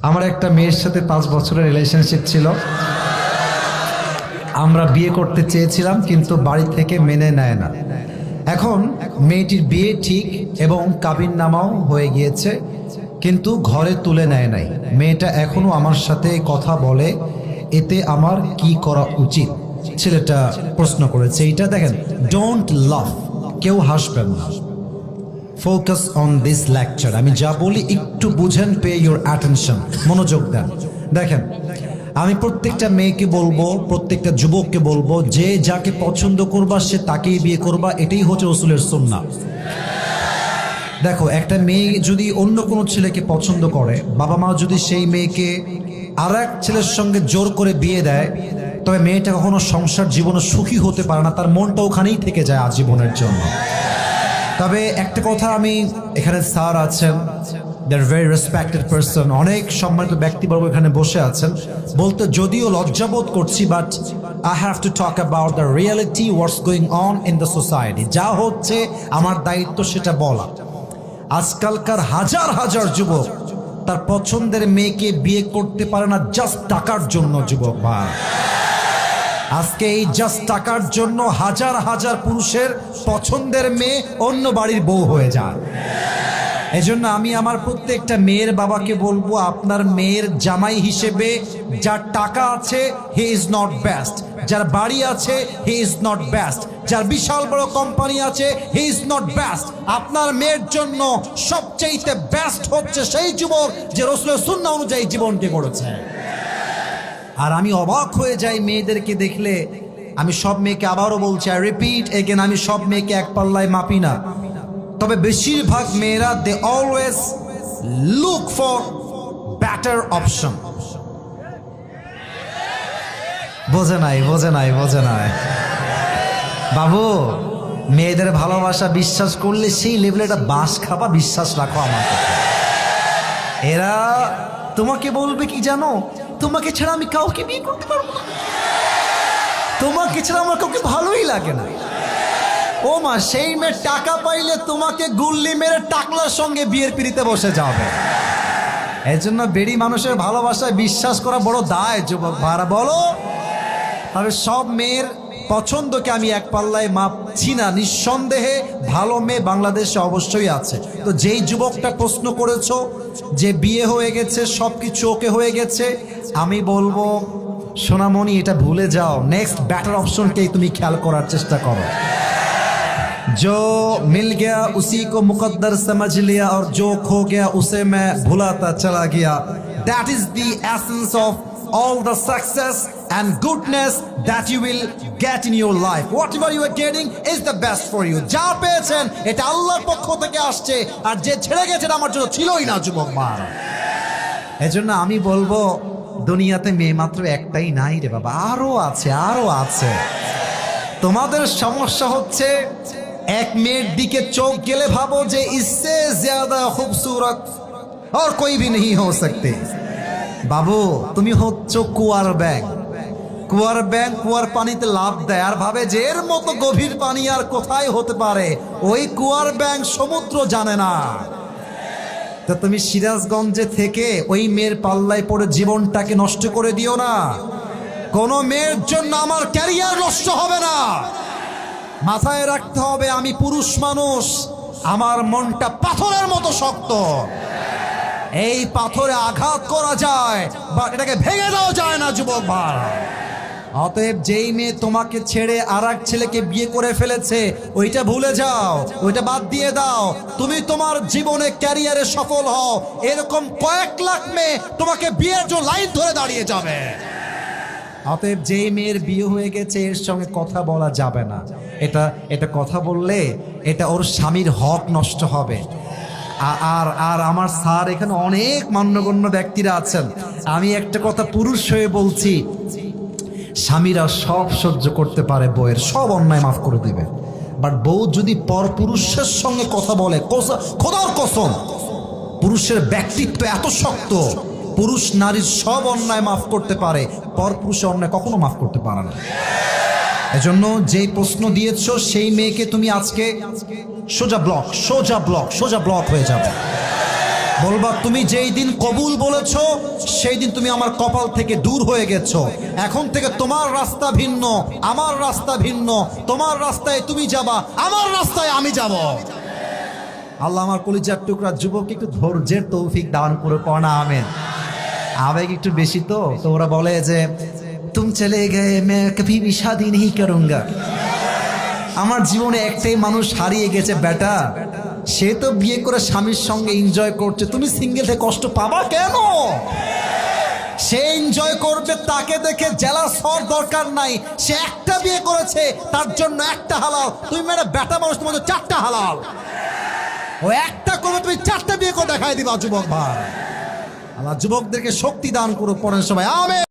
আমার একটা মেয়ের সাথে 5 বছরের রিলেশনশিপ ছিল। আমরা বিয়ে করতে চেয়েছিলাম কিন্তু বাড়ি থেকে মেনে নেয় না। এখন মেয়েটির বিয়ে ঠিক এবং কাবিননামাও হয়ে গিয়েছে, কিন্তু ঘরে তুলে নেয় নাই। মেয়েটা এখনো আমার সাথে কথা বলে, এতে আমার কি করা উচিত? ছেলেটা প্রশ্ন করেছে। এইটা দেখেন, ডোন্ট লাভ, কেউ হাসবেন না। Focus on this lecture. আমি যা বলি একটু বুঝেন, পে ইউর অ্যাটেনশন, মনোযোগ দেন। দেখেন, আমি প্রত্যেকটা মেয়েকে বলবো, প্রত্যেকটা যুবককে বলবো, যে যাকে পছন্দ করবা সে তাকেই বিয়ে করবা। এটাই হচ্ছে রাসূলের সুন্নাহ। দেখো, একটা মেয়ে যদি অন্য কোনো ছেলেকে পছন্দ করে, বাবা মা যদি সেই মেয়েকে আর এক ছেলের সঙ্গে জোর করে বিয়ে দেয়, তবে মেয়েটা কখনো সংসার জীবনে সুখী হতে পারে না, তার মনটা ওখানেই থেকে যায় আজীবনের জন্য। তবে একটা কথা, আমি এখানে স্যার আছেন, দে আর ভেরি রেসপেক্টেড পারসন, অনেক সম্মানিত ব্যক্তিবর্গ এখানে বসে আছেন, বলতে যদিও লজ্জাবোধ করছি, but I have to talk about the reality, what's going on in the society. যা হচ্ছে আমার দায়িত্ব সেটা বলা। আজকালকার হাজার হাজার যুবক তার পছন্দের মেয়েকে বিয়ে করতে পারে না জাস্ট টাকার জন্য। যুবক ভাই, আজকে এই জাস্ট টাকার জন্য হাজার হাজার পুরুষের পছন্দের মেয়ে অন্য বাড়ির বউ হয়ে যায়। এজন্য আমি আমার প্রত্যেকটা মেয়ের বাবাকে বলবো, আপনার মেয়ের জামাই হিসেবে যার টাকা আছে হি ইজ নট বেস্ট, যার বাড়ি আছে হি ইজ নট বেস্ট, যার বিশাল বড় কোম্পানি আছে হি ইজ নট বেস্ট। আপনার মেয়ের জন্য সবচেয়ে বেস্ট হচ্ছে সেই যুবক যে রাসূলের সুন্নাহ অনুযায়ী জীবনকে গড়েছে। আর আমি অবাক হয়ে যাই মেয়েদেরকে দেখলে। আমি সব মেয়েকে আবারও বলছি, আই রিপিট এগেন, আমি সব মেয়েকে এক পাল্লায় মাপি না, তবে বেশিরভাগ মেয়েরা they always look for better option. বোঝে নাই, বোঝে নাই, বোঝে নাই বাবু। মেয়েদের ভালোবাসা বিশ্বাস করলে সেই লেভেলে একটা বাস খাবা, বিশ্বাস রাখো আমার কথা। এরা তোমাকে বলবে কি জানো, তোমাকে ছাড়া আমি কাউকে বিয়ে করতে পারবো না, তোমাকে ছাড়া আমার কাউকে ভালোই লাগে না। ও মা, সেই মেয়ে টাকা পাইলে তোমাকে গুল্লি মেরে টাকলার সঙ্গে বিয়ের পিড়িতে বসে যাবে। এই জন্য বেড়ি মানুষের ভালোবাসায় বিশ্বাস করা বড় দায়। যুবক ভাড়া বলো, তবে সব মেয়ের পছন্দকে আমি এক পাল্লায় মাপছি না। নিঃসন্দেহে ভালো মেয়ে বাংলাদেশে অবশ্যই আছে। তো যেই যুবকটা প্রশ্ন করেছো যে বিয়ে হয়ে গেছে, সবকিছু ওকে হয়ে গেছে, আমি বলবো সোনামণি, এটা ভুলে যাও। নেক্সট বেটার অপশনকেই তুমি খেয়াল করার চেষ্টা করো। जो मिल गया उसी को मुकद्दर समझ लिया और जो खो गया उसे मैं भुलाता चला गया। That is the essence of all the success and goodness that you will get in your life. Whatever you are getting is the best for you. যা পেয়েছেন এটা আল্লাহর পক্ষ থেকে আসছে, আর যে ছেড়ে গেছেন আমার জন্য ছিলই না। যুবক মা, এজন্য আমি বলবো, দুনিয়াতে মেয়ে মাত্র একটাই নাই রে বাবা, আরো আছে, আরো আছে। তোমাদের সমস্যা হচ্ছে এক মেয়ের দিকে চোখ গেলে ভাবো যে ইসসে জ্যাদা খুবসুরত আর কোই ভি नहीं हो सकते। বাবু, তুমি হচ্ছ কুয়ার ব্যাং। কুয়ার ব্যাং কুয়ার পানিতে লাফ দেয় আর ভাবে যে এর মতো গভীর পানি আর কোথায় হতে পারে। ওই কুয়ার ব্যাং সমুদ্র জানে না। তো তুমি সিরাজগঞ্জে থেকে ওই মেয়ের পাল্লায় পড়ে জীবনটাকে নষ্ট করে দিও না। কোন মেয়ের জন্য আমার ক্যারিয়ার নষ্ট হবে না। মাথায় রাখতে হবে, আমি পুরুষ মানুষ, আমার মনটা পাথরের মতো শক্ত। এই পাথরে আঘাত করা যায়, বাট এটাকে ভেঙে দেওয়া যায় না। যুবক ভাই, অতএব যেই মেয়ে তোমাকে ছেড়ে আর এক ছেলেকে বিয়ে করে ফেলেছে, ওইটা ভুলে যাও, ওইটা বাদ দিয়ে দাও। তুমি তোমার জীবনে ক্যারিয়ারে সফল হও। এরকম কয়েক লাখ মেয়ে তোমাকে বিয়ের জন্য লাইন ধরে দাঁড়িয়ে যাবে। অতএব যেই মেয়ের বিয়ে হয়ে গেছে এর সঙ্গে কথা বলা যাবে না। এটা কথা বললে এটা ওর স্বামীর হক নষ্ট হবে। আর আমার স্যার এখানে অনেক মান্যগণ্য ব্যক্তিরা আছেন, আমি একটা কথা পুরুষ হয়ে বলছি, স্বামীরা সব সহ্য করতে পারে, বউয়ের সব অন্যায় মাফ করে দিবে। বাট বউ যদি পর পুরুষের সঙ্গে কথা বলে, খোদার কসম, পুরুষের ব্যক্তিত্ব এত শক্ত, পুরুষ নারীর সব অন্যায় মাফ করতে পারে, পর পুরুষের অন্যায় কখনো মাফ করতে পারে না। এজন্য যেই প্রশ্ন দিয়েছো সেই মেয়েকে তুমি আজকে সোজা ব্লক হয়ে যাবে। বলবা তুমি যেই দিন কবুল বলেছো সেই দিন তুমি আমার কপাল থেকে দূর হয়ে গেছো। এখন থেকে তোমার রাস্তা ভিন্ন, আমার রাস্তা ভিন্ন। তোমার রাস্তায় তুমি যাবা, আমার রাস্তায় আমি যাব। আল্লাহ আমার কলিজার টুকরা যুবক একটু ধৈর্যের তৌফিক দান করে পড়া আমেন। আবেগ একটু বেশি তো ওরা বলে যে তুম চলে গে মে কভি ভি শাদি नहीं करूंगा। আমার জীবনে একটাই মানুষ হারিয়ে গেছে বেটা, সে তো বিয়ে করে স্বামীর সঙ্গে এনজয় করছে, তুমি সিঙ্গেল থেকে কষ্ট পাবা কেন? সে এনজয় করবে, তাকে দেখে জেলাস হওয়ার দরকার নাই। সে একটা বিয়ে করেছে, তার জন্য একটা হালাল। তুমি মেয়েরা বেটা মানুষ, তোমার চারটা হালাল। ও একটা করে তুমি চারটা বিয়ে করে দেখাই দিবা যুবক ভাই। আল্লাহ যুবকদেরকে শক্তি দান করুক, পড়েন সবাই আমেন।